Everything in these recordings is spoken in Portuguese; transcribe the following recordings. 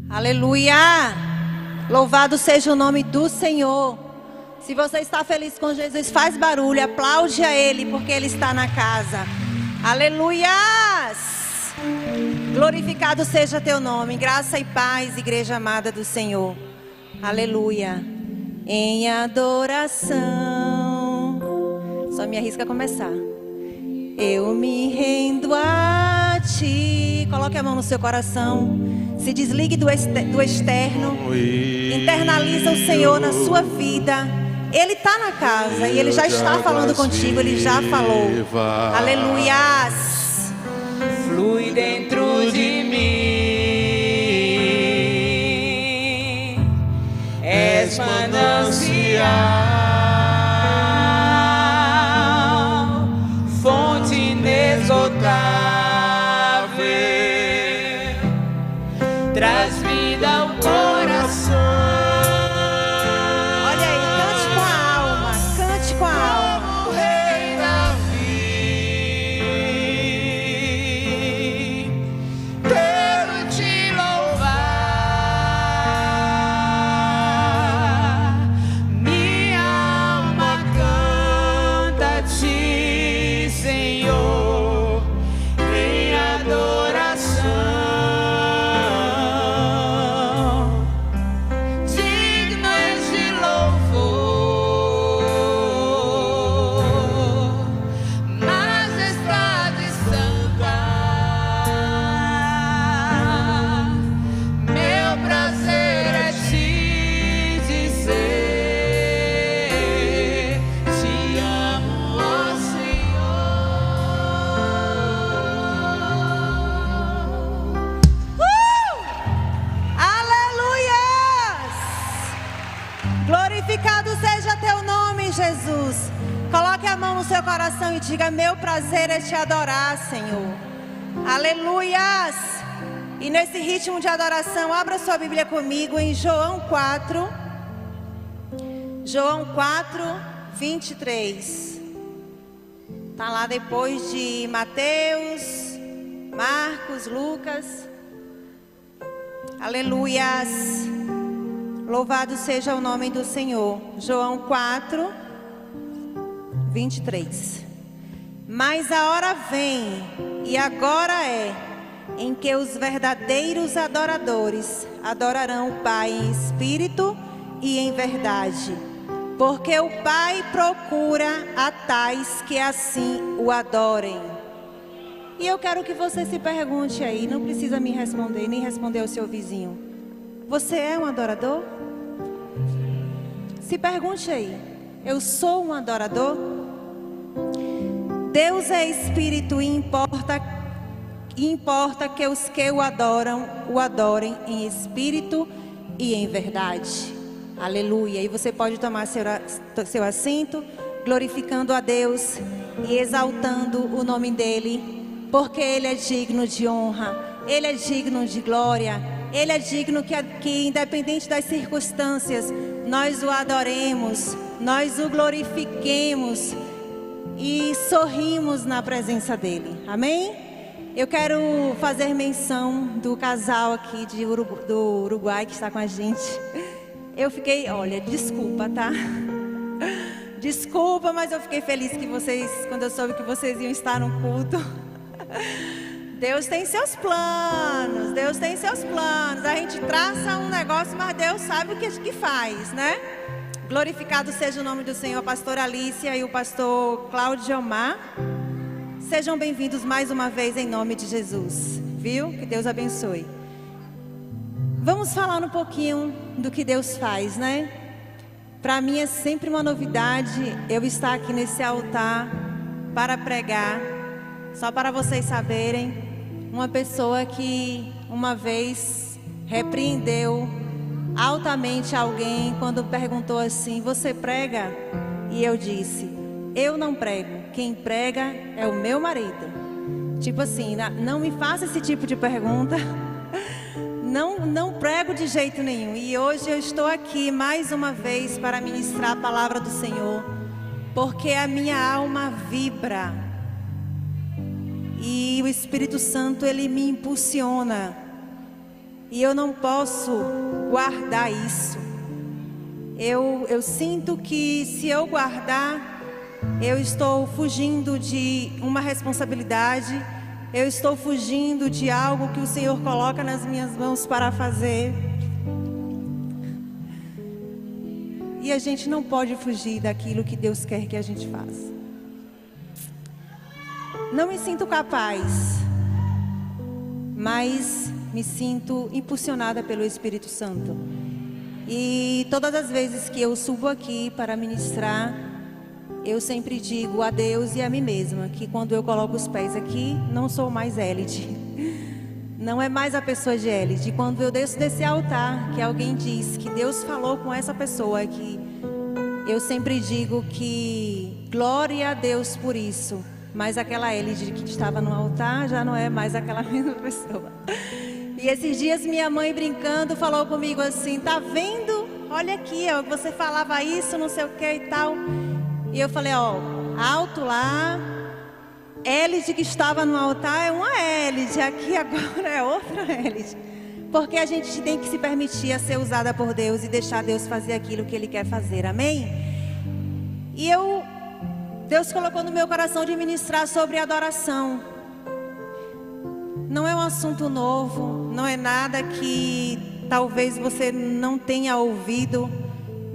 Aleluia! Louvado seja o nome do Senhor. Se você está feliz com Jesus, faz barulho, aplaude a Ele, porque Ele está na casa. Aleluias! Glorificado seja teu nome. Graça e paz, igreja amada do Senhor. Aleluia! Em adoração. Só me arrisca a começar. Eu me rendo a ti. Coloque a mão no seu coração. Se desligue do externo. Internaliza o Senhor na sua vida. Ele está na casa e Ele já está falando contigo. Ele já falou. Aleluias. Flui dentro de mim. És manancial, fonte inesgotável. Traz vida ao coração. Olha aí, cante com a alma, cante com a alma. Como Rei Davi, quero te louvar. Minha alma canta a ti, Senhor, em adoração. Glorificado seja teu nome, Jesus. Coloque a mão no seu coração e diga: meu prazer é te adorar, Senhor. Aleluias. E nesse ritmo de adoração, abra sua Bíblia comigo em João 4. João 4, 23. Está lá depois de Mateus, Marcos, Lucas. Aleluias. Louvado seja o nome do Senhor. João 4, 23. Mas a hora vem, e agora é, em que os verdadeiros adoradores adorarão o Pai em espírito e em verdade. Porque o Pai procura a tais que assim o adorem. E eu quero que você se pergunte aí, não precisa me responder, nem responder ao seu vizinho. Você é um adorador? Se pergunte aí, eu sou um adorador? Deus é espírito e importa que os que o adoram, o adorem em espírito e em verdade. Aleluia. E você pode tomar seu assento, glorificando a Deus e exaltando o nome dEle, porque Ele é digno de honra, Ele é digno de glória, Ele é digno que independente das circunstâncias, nós o adoremos, nós o glorifiquemos e sorrimos na presença dEle. Amém? Eu quero fazer menção do casal aqui do Uruguai que está com a gente. Eu fiquei, olha, desculpa, tá? Desculpa, mas eu fiquei feliz que vocês, quando eu soube que vocês iam estar no culto. Deus tem seus planos, Deus tem seus planos. A gente traça um negócio, mas Deus sabe o que faz, né? Glorificado seja o nome do Senhor, a pastora Alicia e o pastor Cláudio Omar. Sejam bem-vindos mais uma vez em nome de Jesus, viu? Que Deus abençoe. Vamos falar um pouquinho do que Deus faz, né? Para mim é sempre uma novidade eu estar aqui nesse altar para pregar. Só para vocês saberem, uma pessoa que uma vez repreendeu altamente alguém quando perguntou assim: você prega? E eu disse: eu não prego, quem prega é o meu marido. Tipo assim, não me faça esse tipo de pergunta. Não prego de jeito nenhum. E hoje eu estou aqui mais uma vez para ministrar a palavra do Senhor, porque a minha alma vibra e o Espírito Santo, ele me impulsiona E eu não posso guardar isso. Eu sinto que se eu guardar, eu estou fugindo de uma responsabilidade, eu estou fugindo de algo que o Senhor coloca nas minhas mãos para fazer. E a gente não pode fugir daquilo que Deus quer que a gente faça. Não me sinto capaz, mas me sinto impulsionada pelo Espírito Santo. E todas as vezes que eu subo aqui para ministrar, eu sempre digo a Deus e a mim mesma que quando eu coloco os pés aqui, não sou mais Elide. Não é mais a pessoa de Elide. Quando eu desço desse altar, que alguém diz que Deus falou com essa pessoa aqui, eu sempre digo que glória a Deus por isso. Mas aquela Elide que estava no altar já não é mais aquela mesma pessoa. E esses dias minha mãe brincando falou comigo assim: tá vendo? Olha aqui, ó, você falava isso, não sei o que e tal. E eu falei, ó, alto lá, Elide que estava no altar é uma Elide, aqui agora é outra Elide. Porque a gente tem que se permitir a ser usada por Deus e deixar Deus fazer aquilo que Ele quer fazer, amém? E Deus colocou no meu coração de ministrar sobre adoração. Não é um assunto novo, não é nada que talvez você não tenha ouvido,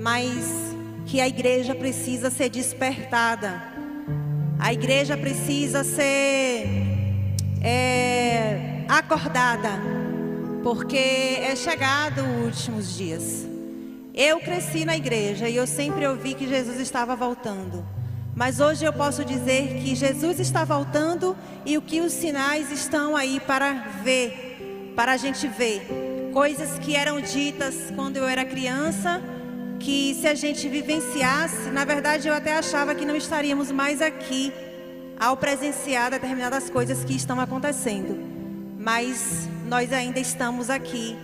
mas que a igreja precisa ser despertada. A igreja precisa ser acordada, porque é chegado os últimos dias. Eu cresci na igreja e eu sempre ouvi que Jesus estava voltando. Mas hoje eu posso dizer que Jesus está voltando e o que os sinais estão aí para ver, para a gente ver. Coisas que eram ditas quando eu era criança, que se a gente vivenciasse, na verdade eu até achava que não estaríamos mais aqui ao presenciar determinadas coisas que estão acontecendo. Mas nós ainda estamos aqui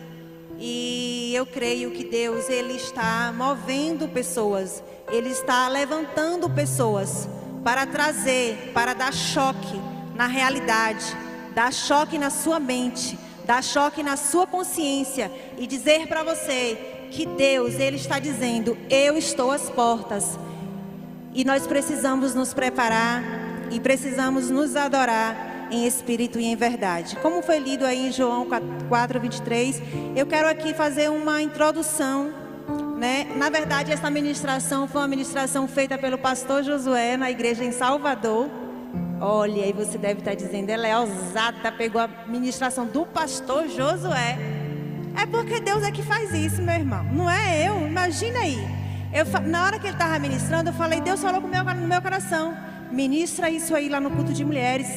e eu creio que Deus, Ele está movendo pessoas. Ele está levantando pessoas para trazer, para dar choque na realidade, dar choque na sua mente, dar choque na sua consciência e dizer para você que Deus, Ele está dizendo, eu estou às portas. E nós precisamos nos preparar e precisamos nos adorar em espírito e em verdade. Como foi lido aí em João 4:23, eu quero aqui fazer uma introdução. Na verdade, essa ministração foi uma ministração feita pelo pastor Josué na igreja em Salvador. Olha, aí você deve estar dizendo, ela é ousada, pegou a ministração do pastor Josué. É porque Deus é que faz isso, meu irmão, não é eu, imagina aí. Na hora que ele estava ministrando, eu falei, Deus falou no meu coração, ministra isso aí lá no culto de mulheres.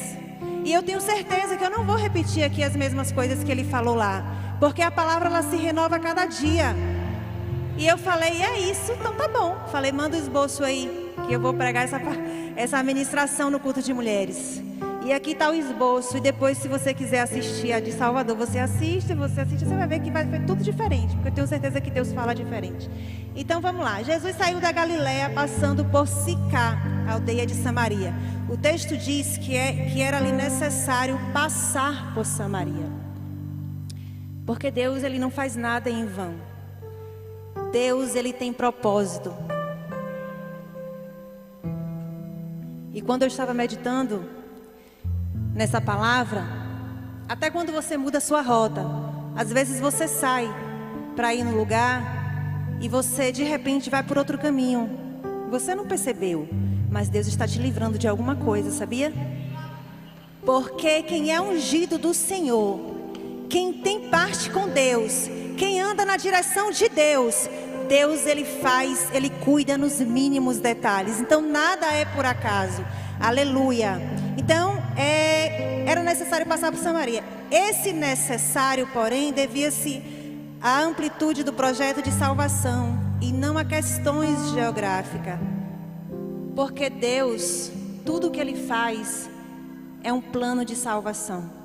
E eu tenho certeza que eu não vou repetir aqui as mesmas coisas que ele falou lá, porque a palavra ela se renova a cada dia. E eu falei, é isso, então tá bom. Falei, manda o esboço aí, que eu vou pregar essa ministração no culto de mulheres. E aqui está o esboço. E depois, se você quiser assistir a de Salvador, você assiste, você vai ver que vai ser tudo diferente, porque eu tenho certeza que Deus fala diferente. Então vamos lá. Jesus saiu da Galileia passando por Sicá, aldeia de Samaria. O texto diz que era ali necessário passar por Samaria, porque Deus, Ele não faz nada em vão. Deus, Ele tem propósito. E quando eu estava meditando nessa palavra, até quando você muda a sua rota, às vezes você sai para ir no lugar e você de repente vai por outro caminho. Você não percebeu, mas Deus está te livrando de alguma coisa, sabia? Porque quem é ungido do Senhor, quem tem parte com Deus, quem anda na direção de Deus, Deus, Ele cuida nos mínimos detalhes. Então nada é por acaso. Aleluia. Então era necessário passar por Samaria. Esse necessário, porém, devia-se à amplitude do projeto de salvação e não a questões geográficas. Porque Deus, tudo que Ele faz é um plano de salvação.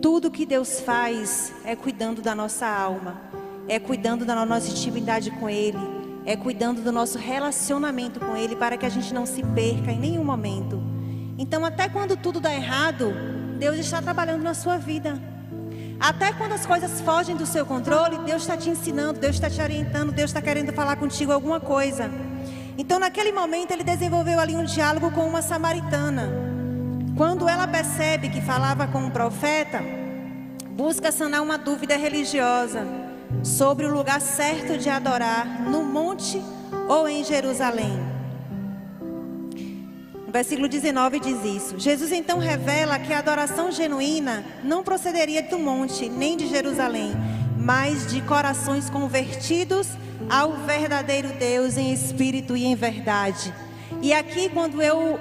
Tudo que Deus faz é cuidando da nossa alma, é cuidando da nossa intimidade com Ele, é cuidando do nosso relacionamento com Ele, para que a gente não se perca em nenhum momento. Então, até quando tudo dá errado, Deus está trabalhando na sua vida. Até quando as coisas fogem do seu controle, Deus está te ensinando, Deus está te orientando, Deus está querendo falar contigo alguma coisa. Então naquele momento ele desenvolveu ali um diálogo com uma samaritana. Quando ela percebe que falava com um profeta, busca sanar uma dúvida religiosa sobre o lugar certo de adorar, no monte ou em Jerusalém. O versículo 19 diz isso. Jesus então revela que a adoração genuína não procederia do monte, nem de Jerusalém, mas de corações convertidos ao verdadeiro Deus em espírito e em verdade. E aqui, quando eu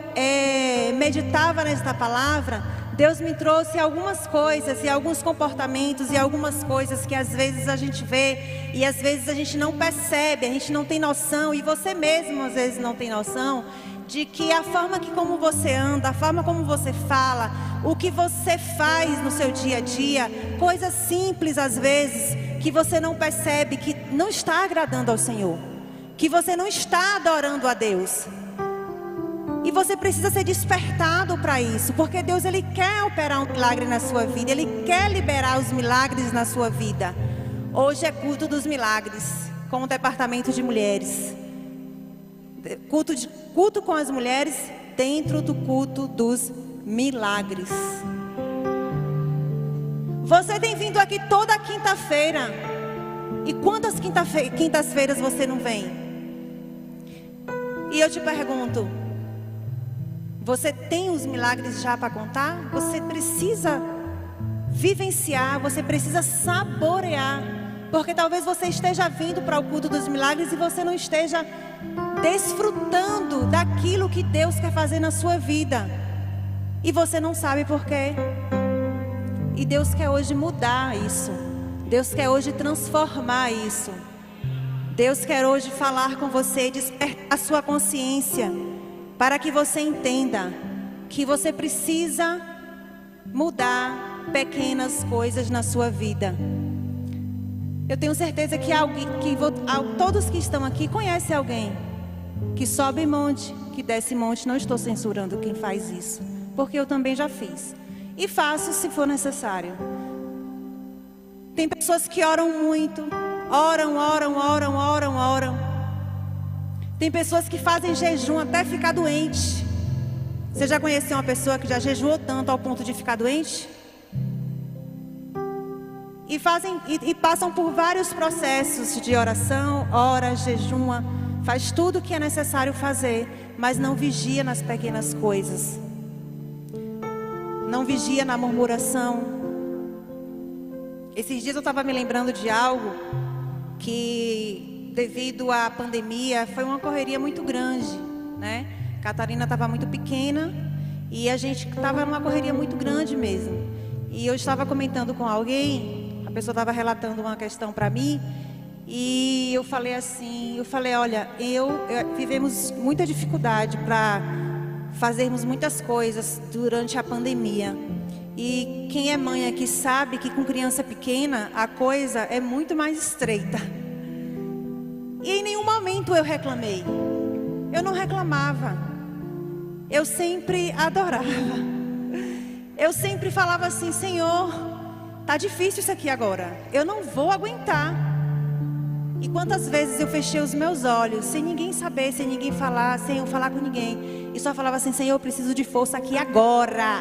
meditava nesta palavra, Deus me trouxe algumas coisas e alguns comportamentos e algumas coisas que às vezes a gente vê e às vezes a gente não percebe, a gente não tem noção, e você mesmo às vezes não tem noção de que a forma que como você anda, a forma como você fala, o que você faz no seu dia a dia, coisas simples às vezes que você não percebe, que não está agradando ao Senhor, que você não está adorando a Deus. E você precisa ser despertado para isso, porque Deus ele quer operar um milagre na sua vida, Ele quer liberar os milagres na sua vida. Hoje é culto dos milagres, com o departamento de mulheres. Culto com as mulheres dentro do culto dos milagres. Você tem vindo aqui toda quinta-feira. E quantas quintas-feiras você não vem? E eu te pergunto, você tem os milagres já para contar? Você precisa vivenciar, você precisa saborear. Porque talvez você esteja vindo para o culto dos milagres e você não esteja desfrutando daquilo que Deus quer fazer na sua vida. E você não sabe por quê. E Deus quer hoje mudar isso. Deus quer hoje transformar isso. Deus quer hoje falar com você, despertar a sua consciência, para que você entenda que você precisa mudar pequenas coisas na sua vida. Eu tenho certeza que todos que estão aqui conhecem alguém que sobe monte, que desce monte. Não estou censurando quem faz isso, porque eu também já fiz. E faço se for necessário. Tem pessoas que oram muito, oram. Tem pessoas que fazem jejum até ficar doente. Você já conheceu uma pessoa que já jejuou tanto ao ponto de ficar doente? E passam por vários processos de oração, ora, jejuma, faz tudo o que é necessário fazer, mas não vigia nas pequenas coisas. Não vigia na murmuração. Esses dias eu estava me lembrando de algo que, devido à pandemia, foi uma correria muito grande, né? Catarina estava muito pequena e a gente estava numa correria muito grande mesmo. E eu estava comentando com alguém, a pessoa estava relatando uma questão para mim, e eu falei assim, olha, vivemos muita dificuldade para fazermos muitas coisas durante a pandemia. E quem é mãe aqui sabe que com criança pequena a coisa é muito mais estreita. E em nenhum momento eu reclamei. Eu não reclamava. Eu sempre adorava. Eu sempre falava assim, Senhor, tá difícil isso aqui agora. Eu não vou aguentar. E quantas vezes eu fechei os meus olhos, sem ninguém saber, sem ninguém falar, sem eu falar com ninguém. E só falava assim, Senhor, eu preciso de força aqui agora.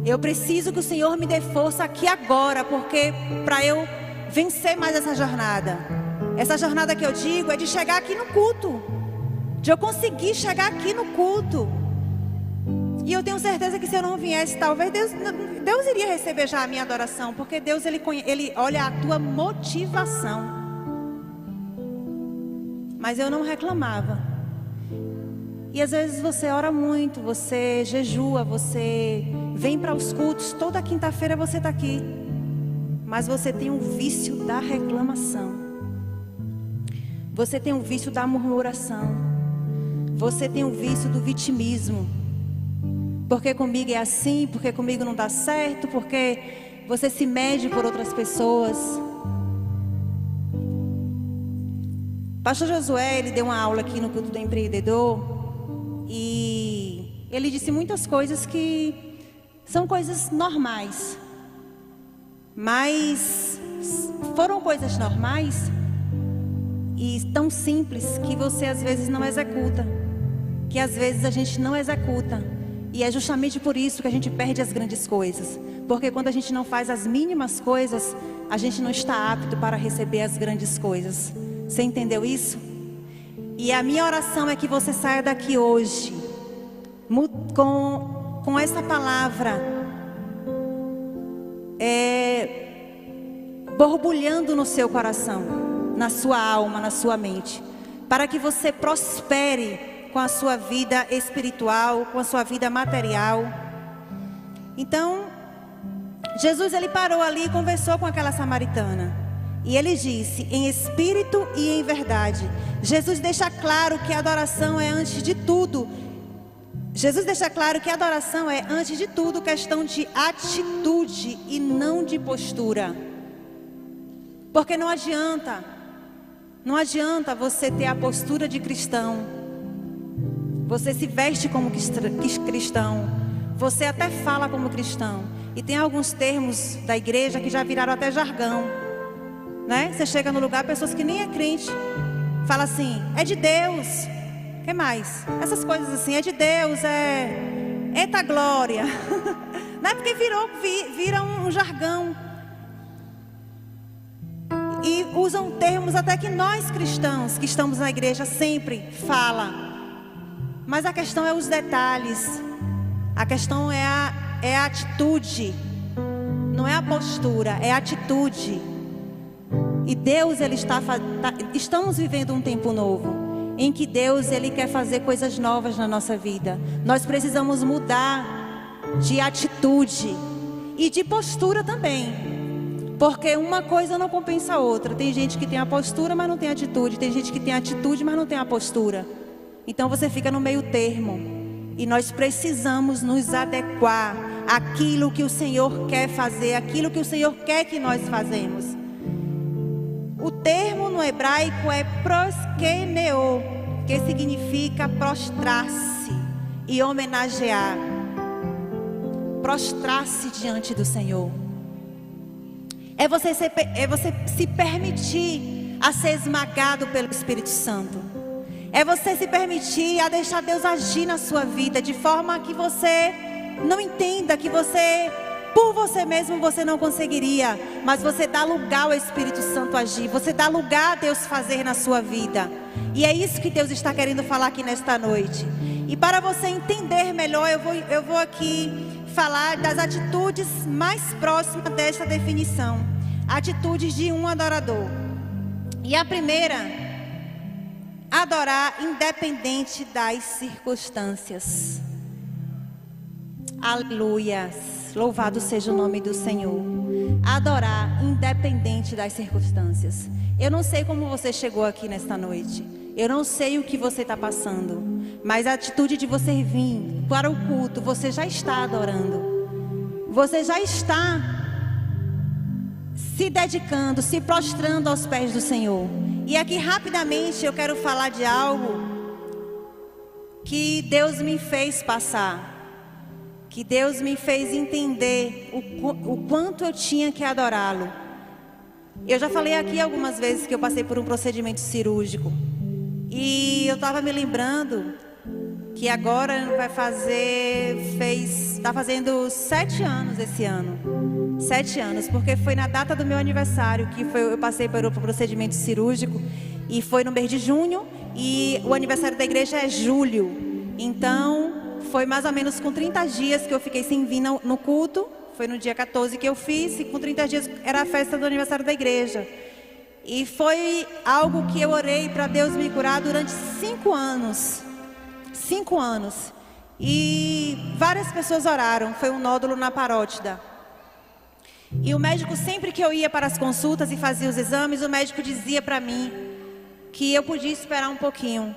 Eu preciso que o Senhor me dê força aqui agora, porque para eu vencer mais essa jornada. Essa jornada que eu digo é de chegar aqui no culto, de eu conseguir chegar aqui no culto. E eu tenho certeza que se eu não viesse, talvez Deus iria receber já a minha adoração, porque Deus ele olha a tua motivação. Mas eu não reclamava. E às vezes você ora muito, você jejua, você vem para os cultos, toda quinta-feira você está aqui, mas você tem um vício da reclamação, você tem um vício da murmuração, você tem um vício do vitimismo, porque comigo é assim, porque comigo não dá certo, porque você se mede por outras pessoas. Pastor Josué, ele deu uma aula aqui no culto do empreendedor, e ele disse muitas coisas que são coisas normais. Mas foram coisas normais e tão simples que você às vezes não executa, que às vezes a gente não executa. E é justamente por isso que a gente perde as grandes coisas, porque quando a gente não faz as mínimas coisas, a gente não está apto para receber as grandes coisas. Você entendeu isso? E a minha oração é que você saia daqui hoje com essa palavra borbulhando no seu coração, na sua alma, na sua mente, para que você prospere com a sua vida espiritual, com a sua vida material. Então, Jesus, ele parou ali e conversou com aquela samaritana. E ele disse, em espírito e em verdade. Jesus deixa claro que a adoração é antes de tudo. Jesus deixa claro que a adoração é antes de tudo questão de atitude e não de postura. Porque não adianta você ter a postura de cristão. Você se veste como cristão. Você até fala como cristão. E tem alguns termos da igreja que já viraram até jargão, né? Você chega no lugar, pessoas que nem é crente fala assim, é de Deus. O que mais? Essas coisas assim, é de Deus, eita glória. Não é porque vira um jargão. E usam termos até que nós cristãos que estamos na igreja sempre fala. Mas a questão é os detalhes. A questão é a atitude. Não é a postura, é a atitude. E Deus, estamos vivendo um tempo novo, em que Deus, ele quer fazer coisas novas na nossa vida. Nós precisamos mudar de atitude e de postura também. Porque uma coisa não compensa a outra. Tem gente que tem a postura, mas não tem atitude. Tem gente que tem atitude, mas não tem a postura. Então você fica no meio termo. E nós precisamos nos adequar àquilo que o Senhor quer fazer, àquilo que o Senhor quer que nós fazemos. O termo no hebraico é proskeneo, que significa prostrar-se e homenagear. Prostrar-se diante do Senhor. É você se permitir a ser esmagado pelo Espírito Santo. É você se permitir a deixar Deus agir na sua vida, de forma que você não entenda que você, por você mesmo, você não conseguiria. Mas você dá lugar ao Espírito Santo agir. Você dá lugar a Deus fazer na sua vida. E é isso que Deus está querendo falar aqui nesta noite. E para você entender melhor, eu vou aqui falar das atitudes mais próximas desta definição. Atitudes de um adorador. E a primeira, adorar independente das circunstâncias. Aleluia. Louvado seja o nome do Senhor. Adorar independente das circunstâncias. Eu não sei como você chegou aqui nesta noite. Eu não sei o que você está passando. Mas a atitude de você vir para o culto, você já está adorando. Você já está se dedicando, se prostrando aos pés do Senhor. E aqui rapidamente eu quero falar de algo que Deus me fez passar. Que Deus me fez entender o quanto eu tinha que adorá-lo. Eu já falei aqui algumas vezes que eu passei por um procedimento cirúrgico. E eu estava me lembrando que agora está fazendo 7 anos esse ano. 7 anos, porque foi na data do meu aniversário que eu passei por um procedimento cirúrgico. E foi no mês de junho, e o aniversário da igreja é julho. Então, foi mais ou menos com 30 dias que eu fiquei sem vir no culto. Foi no dia 14 que eu fiz, e com 30 dias era a festa do aniversário da igreja. E foi algo que eu orei para Deus me curar durante 5 anos. 5 anos. E várias pessoas oraram. Foi um nódulo na parótida. E o médico, sempre que eu ia para as consultas e fazia os exames, o médico dizia para mim que eu podia esperar um pouquinho.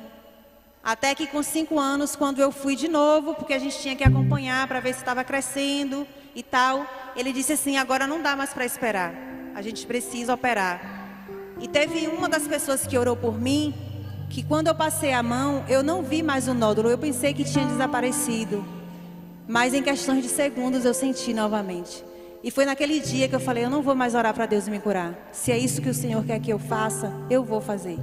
Até que com 5 anos, quando eu fui de novo, porque a gente tinha que acompanhar para ver se estava crescendo e tal, ele disse assim, agora não dá mais para esperar. A gente precisa operar. E teve uma das pessoas que orou por mim, que quando eu passei a mão, eu não vi mais o nódulo. Eu pensei que tinha desaparecido. Mas em questões de segundos eu senti novamente. E foi naquele dia que eu falei, eu não vou mais orar para Deus me curar. Se é isso que o Senhor quer que eu faça, eu vou fazer.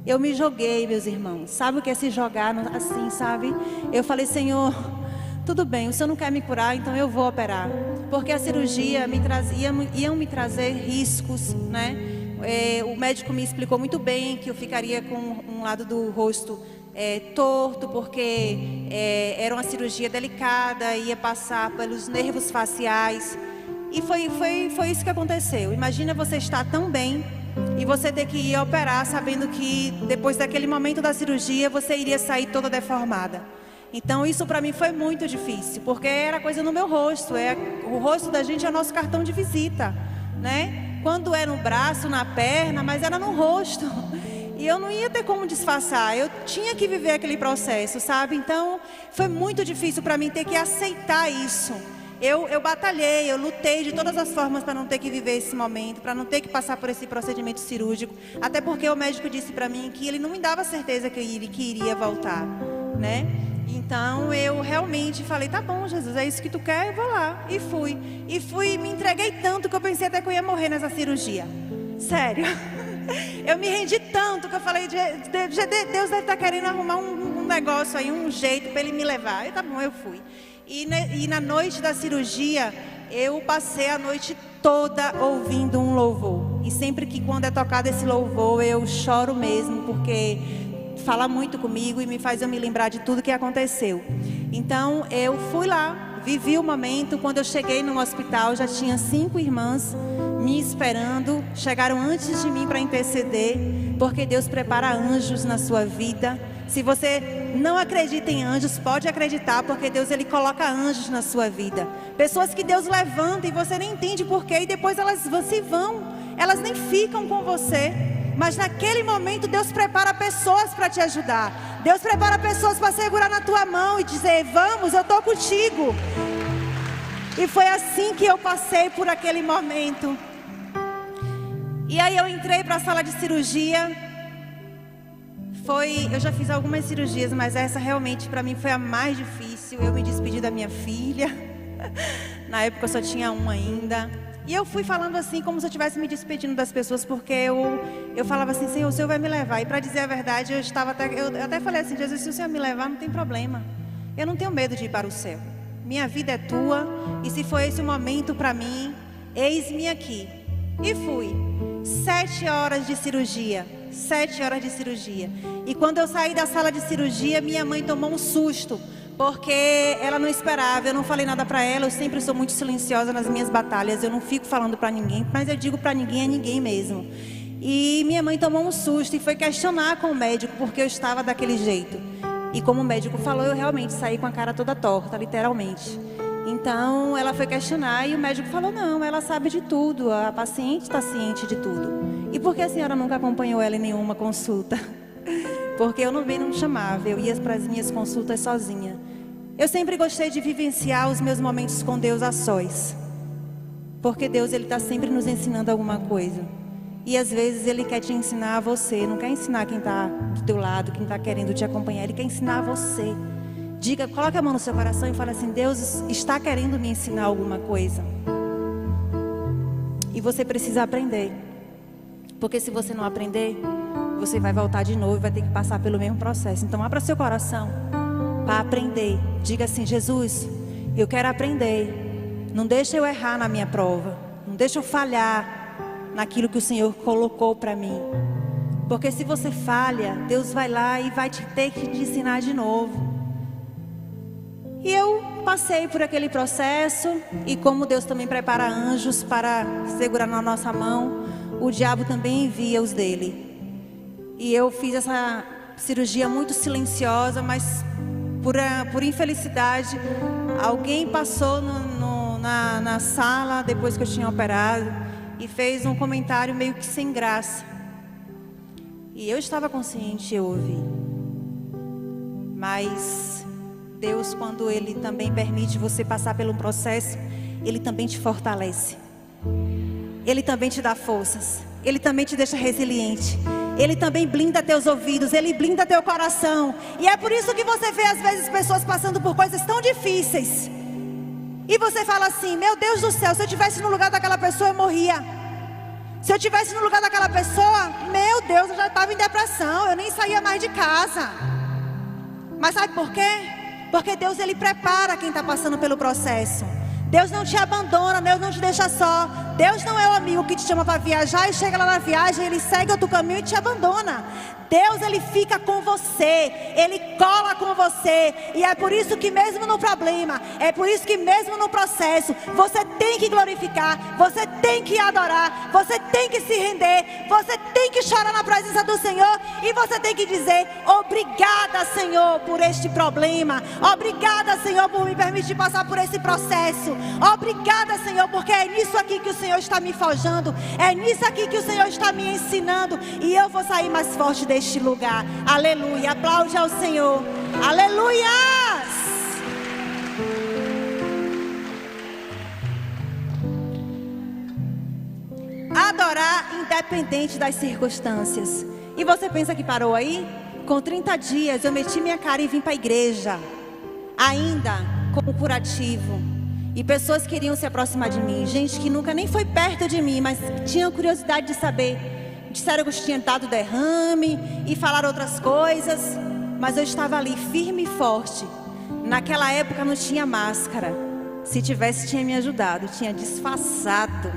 Eu me joguei, meus irmãos. Sabe o que é se jogar assim, sabe? Eu falei, Senhor, tudo bem, o Senhor não quer me curar, então eu vou operar. Porque a cirurgia iam me trazer riscos, né? O médico me explicou muito bem que eu ficaria com um lado do rosto torto, porque era uma cirurgia delicada, ia passar pelos nervos faciais. E foi isso que aconteceu. Imagina você estar tão bem e você ter que ir operar sabendo que depois daquele momento da cirurgia você iria sair toda deformada. Então isso para mim foi muito difícil, porque era coisa no meu rosto. O rosto da gente é o nosso cartão de visita, né? Quando é no braço, na perna, mas era no rosto. E eu não ia ter como disfarçar, eu tinha que viver aquele processo, sabe? Então foi muito difícil para mim ter que aceitar isso. Eu batalhei, eu lutei de todas as formas para não ter que viver esse momento, para não ter que passar por esse procedimento cirúrgico. Até porque o médico disse para mim que ele não me dava certeza que iria voltar, né? Então eu realmente falei, tá bom, Jesus, é isso que tu quer, eu vou lá. E fui. E fui, me entreguei tanto que eu pensei até que eu ia morrer nessa cirurgia. Sério. Eu me rendi tanto que eu falei, Deus deve estar querendo arrumar um negócio aí, um jeito para ele me levar. E tá bom, eu fui. E na noite da cirurgia, eu passei a noite toda ouvindo um louvor. E sempre que quando é tocado esse louvor, eu choro mesmo, porque fala muito comigo e me faz eu me lembrar de tudo que aconteceu. Então, eu fui lá, vivi o momento. Quando eu cheguei no hospital, já tinha 5 irmãs me esperando. Chegaram antes de mim para interceder, porque Deus prepara anjos na sua vida. Se você não acredita em anjos, pode acreditar, porque Deus ele coloca anjos na sua vida. Pessoas que Deus levanta e você nem entende porquê, e depois elas se vão, elas nem ficam com você. Mas naquele momento Deus prepara pessoas para te ajudar. Deus prepara pessoas para segurar na tua mão e dizer, vamos, eu estou contigo. E foi assim que eu passei por aquele momento. E aí eu entrei para a sala de cirurgia. Eu já fiz algumas cirurgias, mas essa realmente para mim foi a mais difícil. Eu me despedi da minha filha. Na época eu só tinha uma ainda. E eu fui falando assim, como se eu estivesse me despedindo das pessoas, porque eu falava assim, Senhor, o Senhor vai me levar. E para dizer a verdade, eu até falei assim, Jesus, se o Senhor me levar, não tem problema. Eu não tenho medo de ir para o céu. Minha vida é tua, e se for esse o momento para mim, eis-me aqui. E fui. 7 horas de cirurgia. 7 horas de cirurgia. E quando eu saí da sala de cirurgia, minha mãe tomou um susto, porque ela não esperava. Eu não falei nada para ela. Eu sempre sou muito silenciosa nas minhas batalhas. Eu não fico falando para ninguém, mas eu digo para ninguém, é ninguém mesmo. E minha mãe tomou um susto e foi questionar com o médico porque eu estava daquele jeito. E como o médico falou, eu realmente saí com a cara toda torta, literalmente. Então ela foi questionar e o médico falou, não, ela sabe de tudo, a paciente está ciente de tudo. E por que a senhora nunca acompanhou ela em nenhuma consulta? Porque eu não me chamava, eu ia para as minhas consultas sozinha. Eu sempre gostei de vivenciar os meus momentos com Deus a sós. Porque Deus ele está sempre nos ensinando alguma coisa. E às vezes Ele quer te ensinar a você, não quer ensinar quem está do teu lado, quem está querendo te acompanhar, Ele quer ensinar a você. Diga, coloque a mão no seu coração e fale assim, Deus está querendo me ensinar alguma coisa. E você precisa aprender. Porque se você não aprender, você vai voltar de novo e vai ter que passar pelo mesmo processo. Então abra seu coração para aprender. Diga assim, Jesus, eu quero aprender. Não deixa eu errar na minha prova. Não deixa eu falhar naquilo que o Senhor colocou para mim. Porque se você falha, Deus vai lá e vai ter que te ensinar de novo. E eu passei por aquele processo. E como Deus também prepara anjos para segurar na nossa mão, o diabo também envia os dele. E eu fiz essa cirurgia muito silenciosa, mas por infelicidade, alguém passou na sala depois que eu tinha operado e fez um comentário meio que sem graça. E eu estava consciente, eu ouvi. Mas Deus, quando Ele também permite você passar pelo processo, Ele também te fortalece. Ele também te dá forças. Ele também te deixa resiliente. Ele também blinda teus ouvidos. Ele blinda teu coração. E é por isso que você vê às vezes pessoas passando por coisas tão difíceis. E você fala assim: meu Deus do céu, se eu estivesse no lugar daquela pessoa eu morria. Se eu estivesse no lugar daquela pessoa, meu Deus, eu já estava em depressão, eu nem saía mais de casa. Mas sabe por quê? Porque Deus, Ele prepara quem está passando pelo processo. Deus não te abandona, Deus não te deixa só. Deus não é o amigo que te chama para viajar e chega lá na viagem, Ele segue outro caminho e te abandona. Deus, Ele fica com você, Ele cola com você. E é por isso que mesmo no problema, é por isso que mesmo no processo, você tem que glorificar, você tem que adorar, você tem que se render, você tem que chorar na presença do Senhor. E você tem que dizer: obrigada, Senhor, por este problema. Obrigada, Senhor, por me permitir passar por esse processo. Obrigada, Senhor, porque é nisso aqui que o Senhor está me forjando, é nisso aqui que o Senhor está me ensinando, e eu vou sair mais forte deste lugar. Aleluia, aplaude ao Senhor. Aleluias! Adorar independente das circunstâncias. E você pensa que parou aí? Com 30 dias eu meti minha cara e vim para a igreja, ainda como curativo. E pessoas queriam se aproximar de mim, gente que nunca nem foi perto de mim, mas tinham curiosidade de saber. Disseram que eu tinha dado derrame e falaram outras coisas, mas eu estava ali firme e forte. Naquela época não tinha máscara. Se tivesse, tinha me ajudado, tinha disfarçado.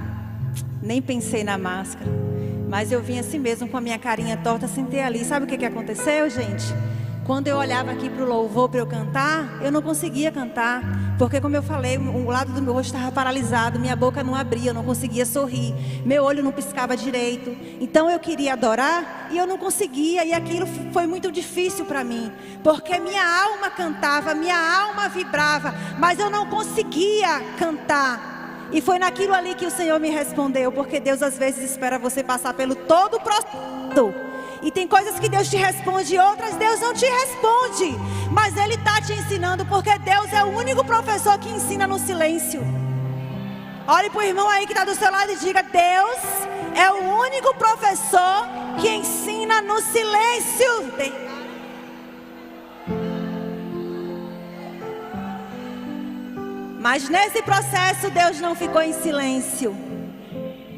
Nem pensei na máscara, mas eu vim assim mesmo com a minha carinha torta, sentei ali. Sabe o que aconteceu, gente? Quando eu olhava aqui para o louvor para eu cantar, eu não conseguia cantar. Porque, como eu falei, o lado do meu rosto estava paralisado, minha boca não abria, eu não conseguia sorrir, meu olho não piscava direito. Então eu queria adorar e eu não conseguia, e aquilo foi muito difícil para mim. Porque minha alma cantava, minha alma vibrava, mas eu não conseguia cantar. E foi naquilo ali que o Senhor me respondeu, porque Deus às vezes espera você passar pelo todo o processo. E tem coisas que Deus te responde e outras Deus não te responde. Mas Ele está te ensinando, porque Deus é o único professor que ensina no silêncio. Olhe para o irmão aí que está do seu lado e diga: Deus é o único professor que ensina no silêncio. Mas nesse processo Deus não ficou em silêncio.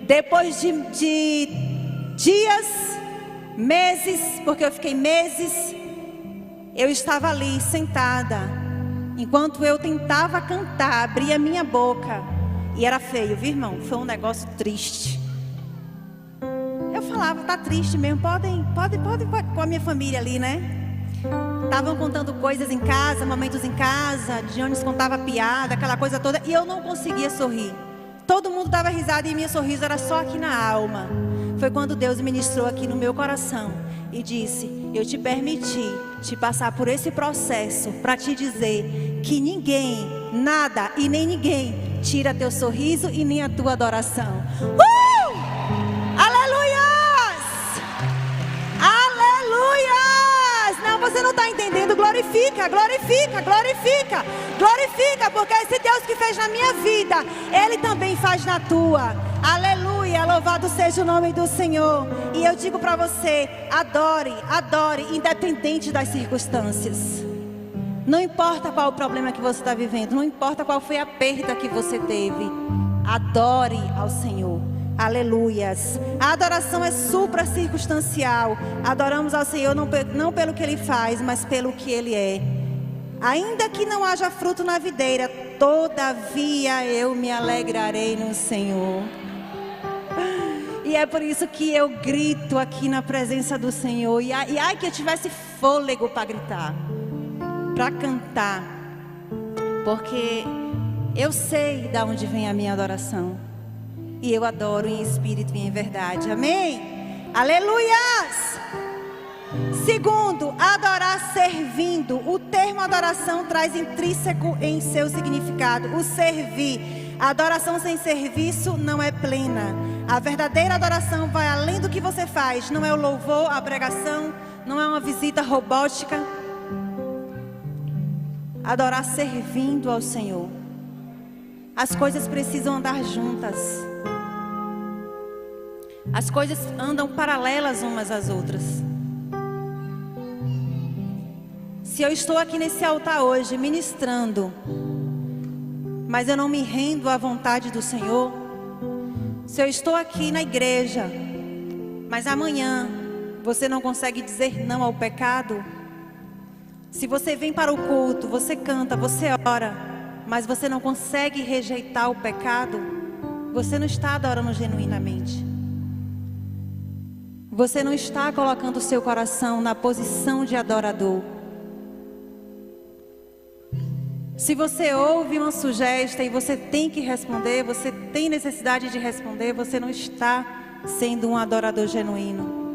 Depois de dias, meses, porque eu fiquei meses, eu estava ali sentada, enquanto eu tentava cantar, abria minha boca, e era feio, viu, irmão? Foi um negócio triste. Eu falava: tá triste mesmo, pode com a minha família ali, né? Estavam contando coisas em casa, momentos em casa, Dionis contava piada, aquela coisa toda, e eu não conseguia sorrir. Todo mundo dava risada e meu sorriso era só aqui na alma. Foi quando Deus ministrou aqui no meu coração e disse: eu te permiti te passar por esse processo para te dizer que ninguém, nada e nem ninguém tira teu sorriso e nem a tua adoração. Aleluias! Aleluias! Não, você não está entendendo. Glorifica, glorifica, glorifica, glorifica, porque esse Deus que fez na minha vida, Ele também faz na tua. Aleluia, louvado seja o nome do Senhor. E eu digo para você: adore, adore, independente das circunstâncias. Não importa qual o problema que você está vivendo, não importa qual foi a perda que você teve, adore ao Senhor. Aleluias. A adoração é supra-circunstancial. Adoramos ao Senhor não pelo que Ele faz, mas pelo que Ele é. Ainda que não haja fruto na videira, todavia eu me alegrarei no Senhor. E é por isso que eu grito aqui na presença do Senhor. E ai que eu tivesse fôlego para gritar, para cantar, porque eu sei de onde vem a minha adoração. E eu adoro em espírito e em verdade. Amém? Aleluias! Segundo, adorar servindo. O termo adoração traz intrínseco em seu significado o servir. A adoração sem serviço não é plena. A verdadeira adoração vai além do que você faz. Não é o louvor, a pregação, não é uma visita robótica. Adorar servindo ao Senhor. As coisas precisam andar juntas. As coisas andam paralelas umas às outras. Se eu estou aqui nesse altar hoje ministrando, mas eu não me rendo à vontade do Senhor, se eu estou aqui na igreja, mas amanhã você não consegue dizer não ao pecado, se você vem para o culto, você canta, você ora, mas você não consegue rejeitar o pecado, você não está adorando genuinamente. Você não está colocando o seu coração na posição de adorador. Se você ouve uma sugestão e você tem que responder, você tem necessidade de responder, você não está sendo um adorador genuíno.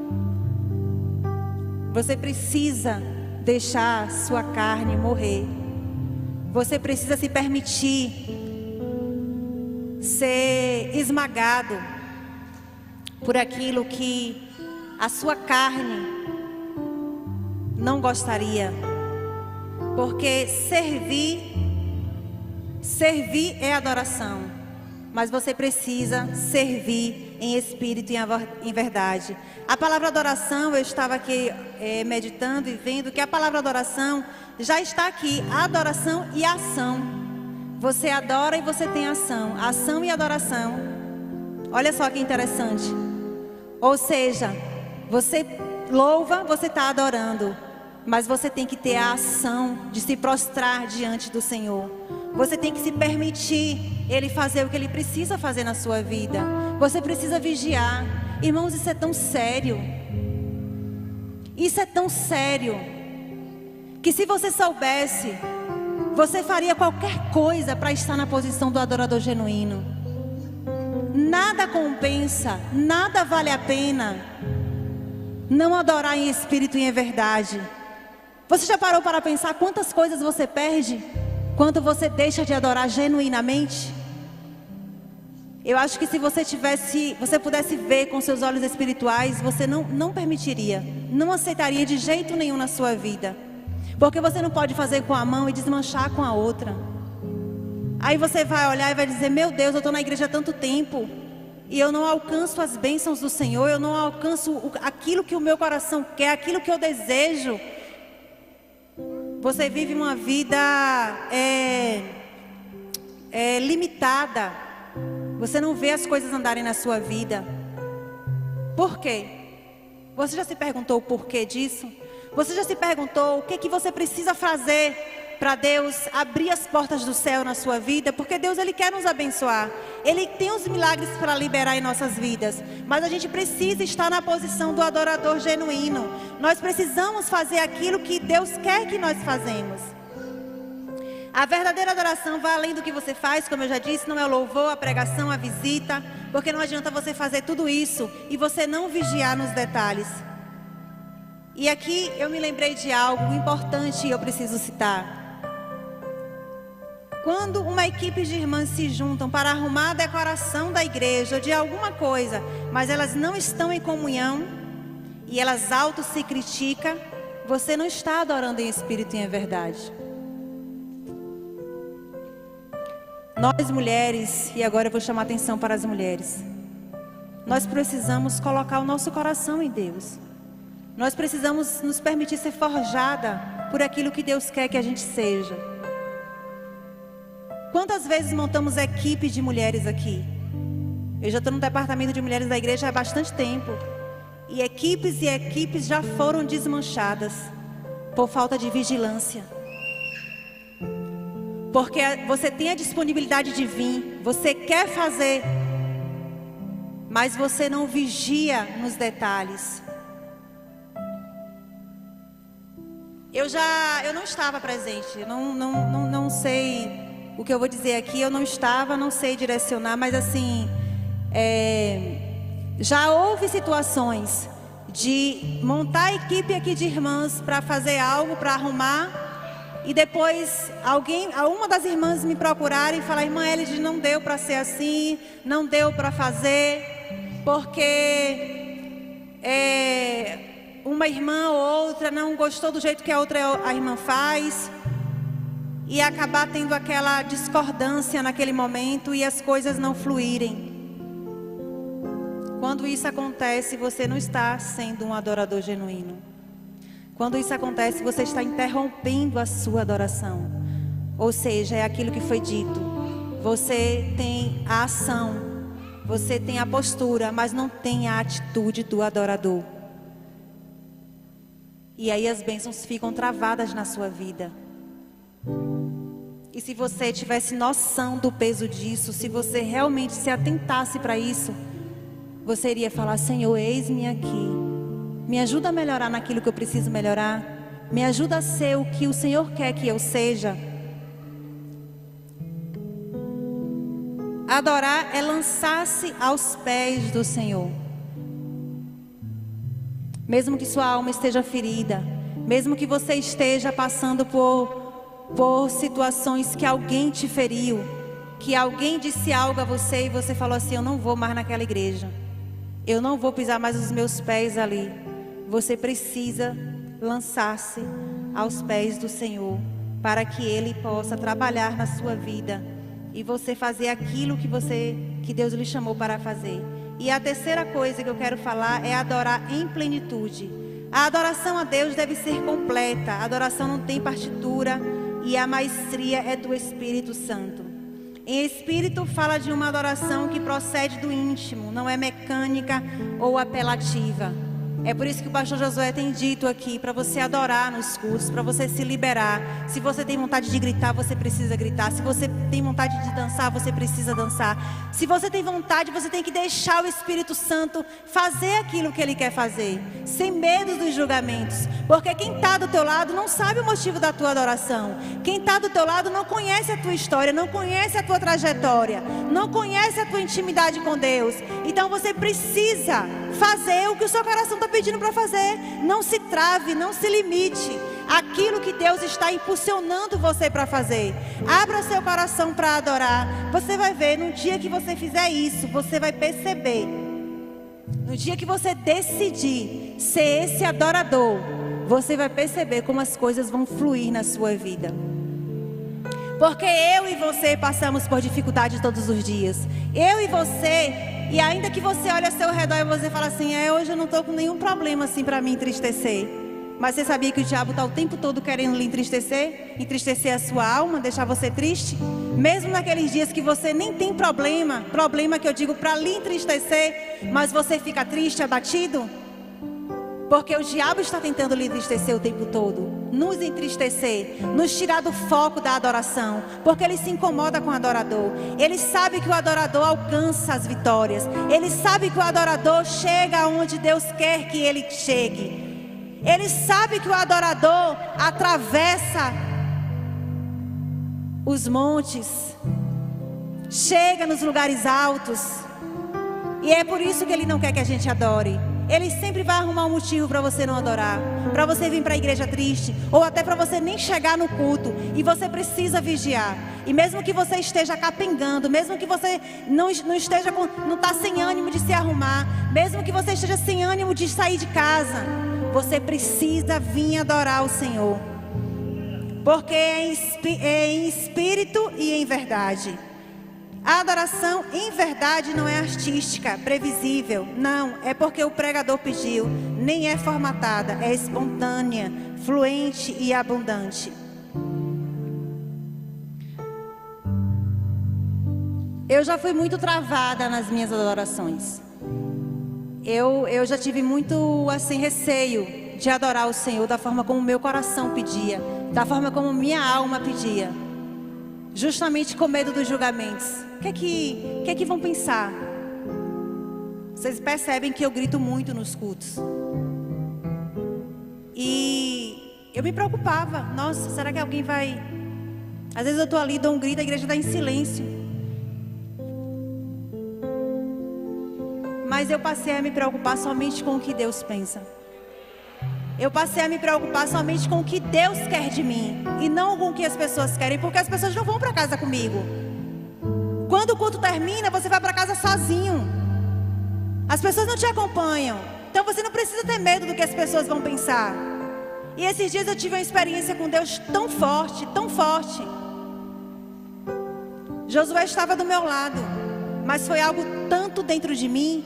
Você precisa deixar sua carne morrer. Você precisa se permitir ser esmagado por aquilo que a sua carne não gostaria. Porque servir é adoração, mas você precisa servir em espírito e em verdade. A palavra adoração, eu estava aqui meditando e vendo que a palavra adoração já está aqui, adoração e ação. Você adora e você tem ação, ação e adoração. Olha só que interessante. Ou seja, você louva, você está adorando, mas você tem que ter a ação de se prostrar diante do Senhor. Você tem que se permitir Ele fazer o que Ele precisa fazer na sua vida. Você precisa vigiar. Irmãos, isso é tão sério. Isso é tão sério, que se você soubesse, você faria qualquer coisa para estar na posição do adorador genuíno. Nada compensa, nada vale a pena não adorar em espírito e em verdade. Você já parou para pensar quantas coisas você perde quando você deixa de adorar genuinamente? Eu acho que se você pudesse ver com seus olhos espirituais, você não permitiria, não aceitaria de jeito nenhum na sua vida. Porque você não pode fazer com a mão e desmanchar com a outra. Aí você vai olhar e vai dizer: meu Deus, eu estou na igreja há tanto tempo e eu não alcanço as bênçãos do Senhor, eu não alcanço aquilo que o meu coração quer, aquilo que eu desejo. Você vive uma vida limitada. Você não vê as coisas andarem na sua vida. Por quê? Você já se perguntou o porquê disso? Você já se perguntou o que você precisa fazer para Deus abrir as portas do céu na sua vida? Porque Deus, Ele quer nos abençoar. Ele tem os milagres para liberar em nossas vidas. Mas a gente precisa estar na posição do adorador genuíno. Nós precisamos fazer aquilo que Deus quer que nós fazemos. A verdadeira adoração vai além do que você faz, como eu já disse, não é o louvor, a pregação, a visita. Porque não adianta você fazer tudo isso e você não vigiar nos detalhes. E aqui eu me lembrei de algo importante e eu preciso citar. Quando uma equipe de irmãs se juntam para arrumar a decoração da igreja ou de alguma coisa, mas elas não estão em comunhão e elas auto se criticam, você não está adorando em espírito e em verdade. Nós mulheres, e agora eu vou chamar atenção para as mulheres, nós precisamos colocar o nosso coração em Deus. Nós precisamos nos permitir ser forjada por aquilo que Deus quer que a gente seja. Quantas vezes montamos equipes de mulheres aqui? Eu já estou no departamento de mulheres da igreja há bastante tempo. E equipes já foram desmanchadas por falta de vigilância. Porque você tem a disponibilidade de vir, você quer fazer, mas você não vigia nos detalhes. Eu não estava presente, eu não sei o que eu vou dizer aqui, eu não estava, não sei direcionar, mas assim, já houve situações de montar a equipe aqui de irmãs para fazer algo, para arrumar, e depois uma das irmãs me procuraram e falar: irmã Elide, não deu para ser assim, não deu para fazer, porque uma irmã ou outra não gostou do jeito que a irmã faz, e acabar tendo aquela discordância naquele momento e as coisas não fluírem. Quando isso acontece, você não está sendo um adorador genuíno. Quando isso acontece, você está interrompendo a sua adoração. Ou seja, é aquilo que foi dito: você tem a ação, você tem a postura, mas não tem a atitude do adorador. E aí as bênçãos ficam travadas na sua vida. E se você tivesse noção do peso disso, se você realmente se atentasse para isso, você iria falar: Senhor, eis-me aqui. Me ajuda a melhorar naquilo que eu preciso melhorar. Me ajuda a ser o que o Senhor quer que eu seja. Adorar é lançar-se aos pés do Senhor. Mesmo que sua alma esteja ferida, mesmo que você esteja passando por situações que alguém te feriu, que alguém disse algo a você e você falou assim: eu não vou mais naquela igreja, eu não vou pisar mais os meus pés ali. Você precisa lançar-se aos pés do Senhor, para que Ele possa trabalhar na sua vida e você fazer aquilo que Deus lhe chamou para fazer. E a terceira coisa que eu quero falar é adorar em plenitude. A adoração a Deus deve ser completa. A adoração não tem partitura e a maestria é do Espírito Santo. Em espírito fala de uma adoração que procede do íntimo, não é mecânica ou apelativa. É por isso que o pastor Josué tem dito aqui, para você adorar nos cultos, para você se liberar. Se você tem vontade de gritar, você precisa gritar. Se você tem vontade de dançar, você precisa dançar. Se você tem vontade, você tem que deixar o Espírito Santo fazer aquilo que Ele quer fazer, sem medo dos julgamentos. Porque quem está do teu lado não sabe o motivo da tua adoração. Quem está do teu lado não conhece a tua história, não conhece a tua trajetória, não conhece a tua intimidade com Deus. Então você precisa fazer o que o seu coração está pedindo para fazer. Não se trave, não se limite àquilo que Deus está impulsionando você para fazer. Abra seu coração para adorar. Você vai ver, no dia que você fizer isso, você vai perceber. No dia que você decidir ser esse adorador, você vai perceber como as coisas vão fluir na sua vida. Porque eu e você passamos por dificuldades todos os dias. Eu e você, e ainda que você olhe ao seu redor e você fala assim: hoje eu não estou com nenhum problema assim para me entristecer. Mas você sabia que o diabo está o tempo todo querendo lhe entristecer? Entristecer a sua alma, deixar você triste? Mesmo naqueles dias que você nem tem problema que eu digo para lhe entristecer, mas você fica triste, abatido? Porque o diabo está tentando lhe entristecer o tempo todo, nos entristecer, nos tirar do foco da adoração, porque ele se incomoda com o adorador. Ele sabe que o adorador alcança as vitórias, ele sabe que o adorador chega aonde Deus quer que ele chegue, ele sabe que o adorador atravessa os montes, chega nos lugares altos, e é por isso que ele não quer que a gente adore. Ele sempre vai arrumar um motivo para você não adorar, para você vir para a igreja triste, ou até para você nem chegar no culto. E você precisa vigiar. E mesmo que você esteja capengando, mesmo que você não está sem ânimo de se arrumar, mesmo que você esteja sem ânimo de sair de casa, você precisa vir adorar o Senhor. Porque é em espírito e em verdade. A adoração em verdade não é artística, previsível. Não, é porque o pregador pediu. Nem é formatada, é espontânea, fluente e abundante. Eu já fui muito travada nas minhas adorações. Eu já tive muito assim receio de adorar o Senhor da forma como o meu coração pedia, da forma como minha alma pedia. Justamente com medo dos julgamentos. O que é que vão pensar? Vocês percebem que eu grito muito nos cultos. E eu me preocupava. Nossa, será que alguém vai... Às vezes eu estou ali, dou um grito, a igreja está em silêncio. Mas eu passei a me preocupar somente com o que Deus pensa. Eu passei a me preocupar somente com o que Deus quer de mim, e não com o que as pessoas querem, porque as pessoas não vão para casa comigo. Quando o culto termina, você vai para casa sozinho. As pessoas não te acompanham. Então você não precisa ter medo do que as pessoas vão pensar. E esses dias eu tive uma experiência com Deus tão forte, tão forte. Josué estava do meu lado, mas foi algo tanto dentro de mim,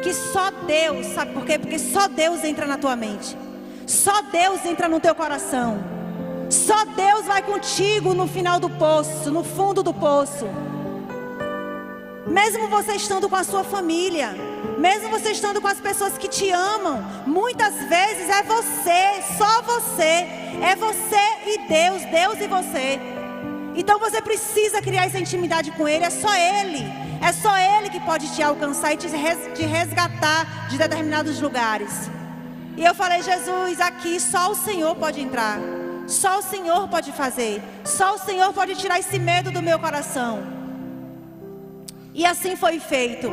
que só Deus, sabe por quê? Porque só Deus entra na tua mente. Só Deus entra no teu coração. Só Deus vai contigo no final do poço, no fundo do poço. Mesmo você estando com a sua família, mesmo você estando com as pessoas que te amam, muitas vezes é você, só você. É você e Deus, Deus e você. Então você precisa criar essa intimidade com Ele. É só Ele que pode te alcançar e te resgatar de determinados lugares. E eu falei: Jesus, aqui só o Senhor pode entrar, só o Senhor pode fazer, só o Senhor pode tirar esse medo do meu coração. E assim foi feito,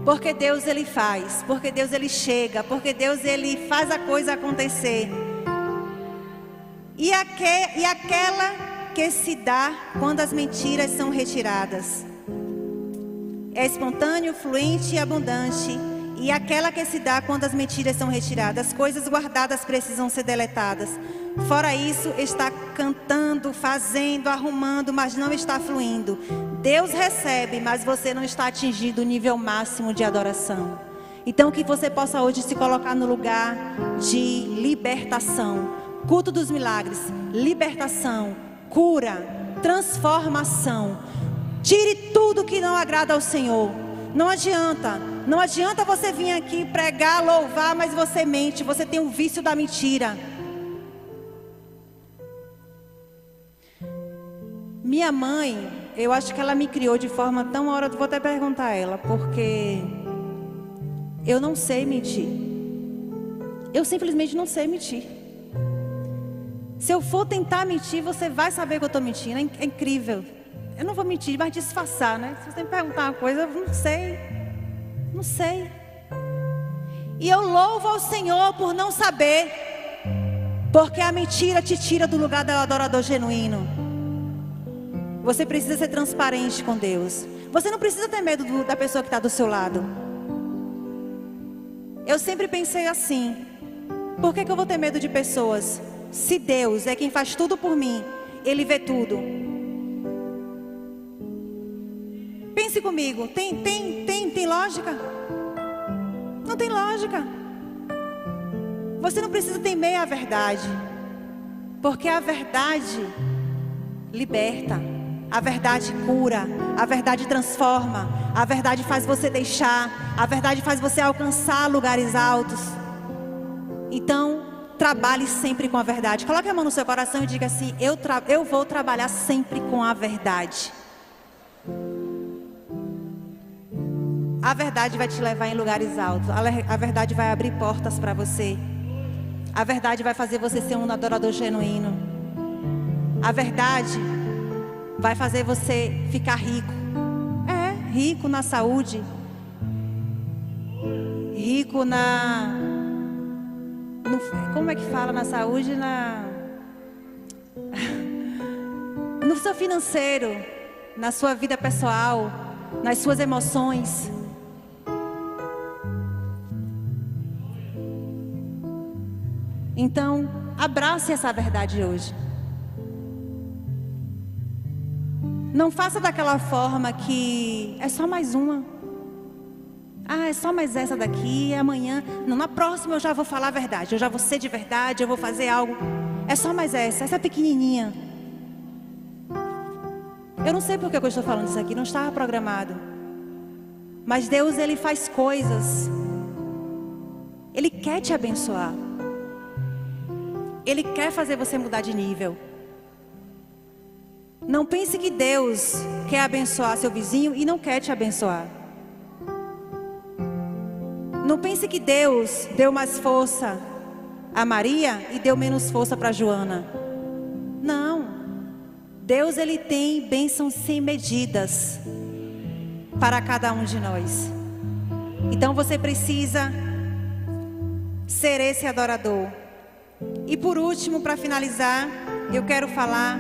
porque Deus Ele faz, porque Deus Ele chega, porque Deus Ele faz a coisa acontecer. E aquela que se dá quando as mentiras são retiradas. É espontâneo, fluente e abundante. E aquela que se dá quando as mentiras são retiradas. As coisas guardadas precisam ser deletadas. Fora isso, está cantando, fazendo, arrumando, mas não está fluindo. Deus recebe, mas você não está atingindo o nível máximo de adoração. Então que você possa hoje se colocar no lugar de libertação. Culto dos milagres, libertação, cura, transformação. Tire tudo que não agrada ao Senhor. Não adianta você vir aqui pregar, louvar, mas você mente, você tem o vício da mentira. Minha mãe, eu acho que ela me criou de forma tão... Hora, vou até perguntar a ela, porque eu não sei mentir. Eu simplesmente não sei mentir. Se eu for tentar mentir, você vai saber que eu estou mentindo. É incrível. Eu não vou mentir, mas disfarçar, né? Se você me perguntar uma coisa, eu não sei. E eu louvo ao Senhor por não saber, porque a mentira te tira do lugar do adorador genuíno. Você precisa ser transparente com Deus. Você não precisa ter medo da pessoa que está do seu lado. Eu sempre pensei assim: por que eu vou ter medo de pessoas? Se Deus é quem faz tudo por mim, Ele vê tudo. Pense comigo, tem lógica? Não tem lógica. Você não precisa temer a verdade, porque a verdade liberta, a verdade cura, a verdade transforma, a verdade faz você deixar, a verdade faz você alcançar lugares altos. Então, trabalhe sempre com a verdade. Coloque a mão no seu coração e diga assim: eu vou trabalhar sempre com a verdade. A verdade vai te levar em lugares altos. A verdade vai abrir portas para você. A verdade vai fazer você ser um adorador genuíno. A verdade vai fazer você ficar rico. Rico na saúde. Rico como é que fala na saúde? No seu financeiro, na sua vida pessoal, nas suas emoções. Então, abrace essa verdade hoje. Não faça daquela forma que é só mais uma. É só mais essa daqui, amanhã. Não, na próxima eu já vou falar a verdade. Eu já vou ser de verdade, eu vou fazer algo. É só mais essa pequenininha. Eu não sei porque eu estou falando isso aqui, não estava programado. Mas Deus, Ele faz coisas. Ele quer te abençoar. Ele quer fazer você mudar de nível. Não pense que Deus quer abençoar seu vizinho e não quer te abençoar. Não pense que Deus deu mais força a Maria e deu menos força para Joana. Não. Deus, Ele tem bênçãos sem medidas para cada um de nós. Então você precisa ser esse adorador. E por último, para finalizar, eu quero falar: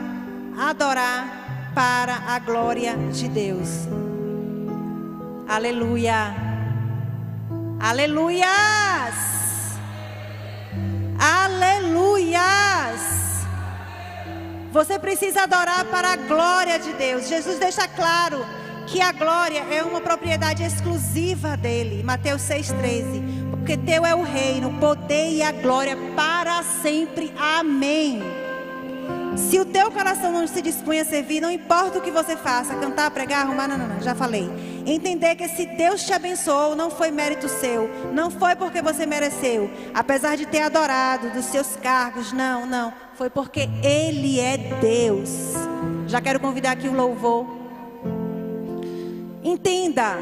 adorar para a glória de Deus. Aleluia. Aleluias. Aleluias. Você precisa adorar para a glória de Deus. Jesus deixa claro que a glória é uma propriedade exclusiva dele. Mateus 6,13. Porque teu é o reino, o poder e a glória para sempre. Amém. Se o teu coração não se dispõe a servir, não importa o que você faça, cantar, pregar, arrumar, não, já falei. Entender que se Deus te abençoou, não foi mérito seu, não foi porque você mereceu, apesar de ter adorado dos seus cargos, não, foi porque Ele é Deus. Já quero convidar aqui o louvor. Entenda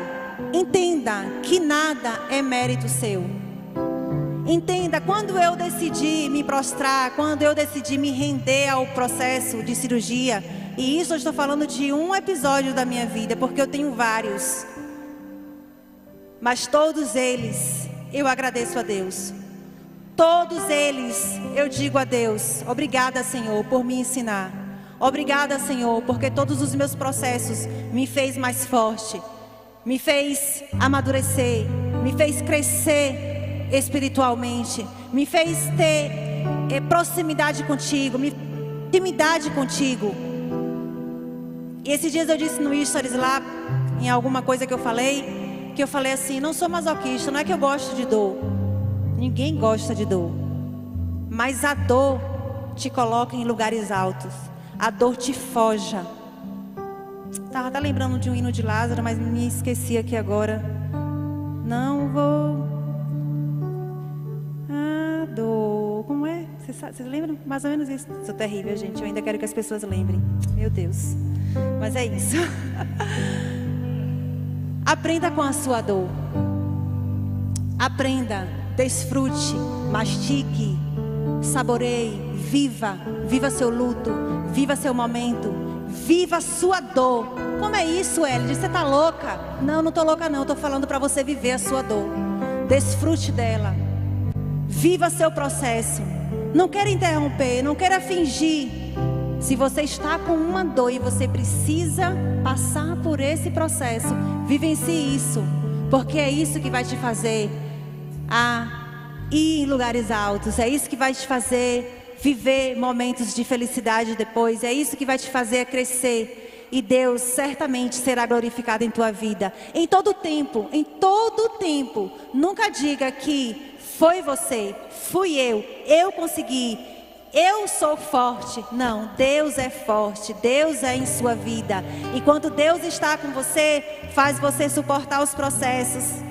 que nada é mérito seu. Entenda, quando eu decidi me prostrar, quando eu decidi me render ao processo de cirurgia, e isso eu estou falando de um episódio da minha vida, porque eu tenho vários, mas todos eles eu agradeço a Deus. Todos eles eu digo a Deus: obrigada, Senhor, por me ensinar. Obrigada, Senhor, porque todos os meus processos me fez mais forte, me fez amadurecer, me fez crescer espiritualmente, me fez ter proximidade contigo, intimidade contigo. E esses dias eu disse no Stories lá, em alguma coisa que eu falei assim: não sou masoquista, não é que eu gosto de dor, ninguém gosta de dor, mas a dor te coloca em lugares altos, a dor te forja. Estava até lembrando de um hino de Lázaro, mas me esqueci aqui agora. Não vou. Como é? Vocês lembram? Mais ou menos isso. Sou terrível, gente. Eu ainda quero que as pessoas lembrem. Meu Deus. Mas é isso. Aprenda com a sua dor. Aprenda. Desfrute. Mastigue. Saboreie. Viva seu luto. Viva seu momento. Viva a sua dor. Como é isso, Elide? Você tá louca? Não tô louca não. Eu tô falando para você viver a sua dor. Desfrute dela. Viva seu processo. Não queira interromper, não queira fingir. Se você está com uma dor e você precisa passar por esse processo, vivencie isso, porque é isso que vai te fazer ir em lugares altos. É isso que vai te fazer viver momentos de felicidade depois. É isso que vai te fazer crescer. E Deus certamente será glorificado em tua vida. Em todo tempo, nunca diga que foi você, fui eu consegui, eu sou forte. Não, Deus é forte, Deus é em sua vida. E quando Deus está com você, faz você suportar os processos,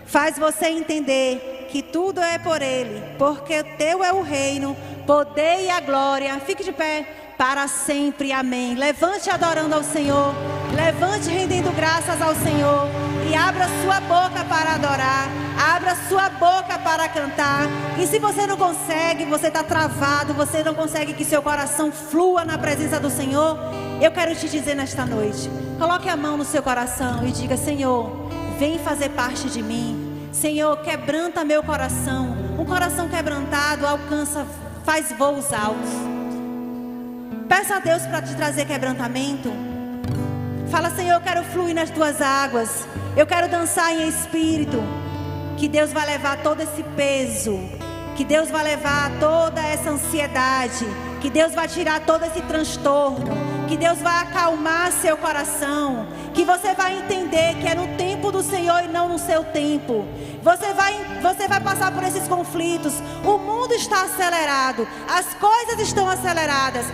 faz você entender que tudo é por Ele, porque teu é o reino, poder e a glória. Fique de pé para sempre, amém. Levante adorando ao Senhor, levante rendendo graças ao Senhor, e abra sua boca para adorar, abra sua boca para cantar. E se você não consegue, você está travado, você não consegue que seu coração flua na presença do Senhor, eu quero te dizer nesta noite, coloque a mão no seu coração e diga: Senhor, vem fazer parte de mim. Senhor, quebranta meu coração. Um coração quebrantado faz voos altos. Peça a Deus para te trazer quebrantamento. Fala: Senhor, eu quero fluir nas tuas águas, eu quero dançar em espírito. Que Deus vai levar todo esse peso, que Deus vai levar toda essa ansiedade, que Deus vai tirar todo esse transtorno, que Deus vai acalmar seu coração, que você vai entender que é no tempo do Senhor e não no seu tempo. Você vai passar por esses conflitos. O mundo está acelerado, as coisas estão aceleradas,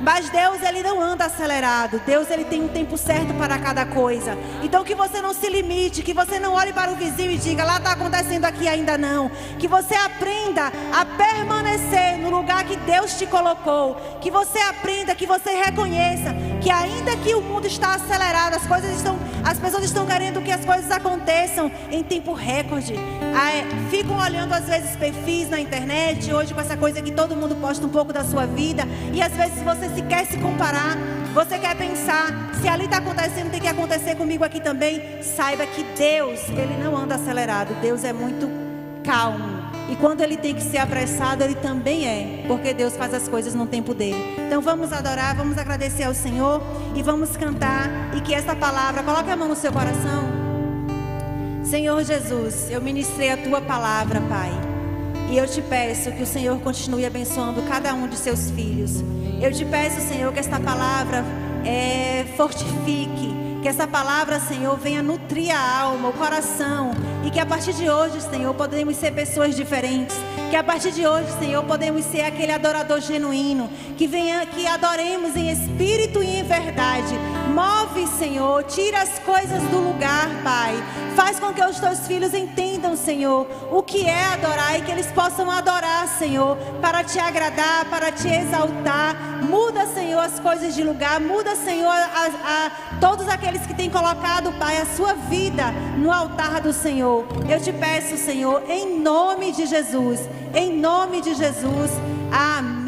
mas Deus, Ele não anda acelerado. Deus, Ele tem um tempo certo para cada coisa. Então que você não se limite, que você não olhe para o vizinho e diga: lá está acontecendo, aqui ainda não. Que você aprenda a permanecer no lugar que Deus te colocou. Que você aprenda, que você reconheça que ainda que o mundo está acelerado, as pessoas estão querendo que as coisas aconteçam em tempo recorde. Ficam olhando às vezes perfis na internet, hoje com essa coisa que todo mundo posta um pouco da sua vida, e às vezes você se quer se comparar, você quer pensar: se ali está acontecendo, tem que acontecer comigo aqui também. Saiba que Deus, Ele não anda acelerado. Deus é muito calmo, e quando Ele tem que ser apressado, Ele também é, porque Deus faz as coisas no tempo dele. Então vamos adorar, vamos agradecer ao Senhor e vamos cantar. E que essa palavra, coloque a mão no seu coração. Senhor Jesus, eu ministrei a tua palavra, Pai, e eu te peço que o Senhor continue abençoando cada um de seus filhos. Eu te peço, Senhor, que esta palavra fortifique, que essa palavra, Senhor, venha nutrir a alma, o coração, e que a partir de hoje, Senhor, podemos ser pessoas diferentes, Que a partir de hoje, Senhor, podemos ser aquele adorador genuíno, que adoremos em espírito e em verdade. Move, Senhor, tira as coisas do lugar, Pai. Faz com que os teus filhos entendam, Senhor, o que é adorar e que eles possam adorar, Senhor, para te agradar, para te exaltar. Muda, Senhor, as coisas de lugar. Muda, Senhor, a todos aqueles que têm colocado, Pai, a sua vida no altar do Senhor. Eu te peço, Senhor, em nome de Jesus. Em nome de Jesus. Amém.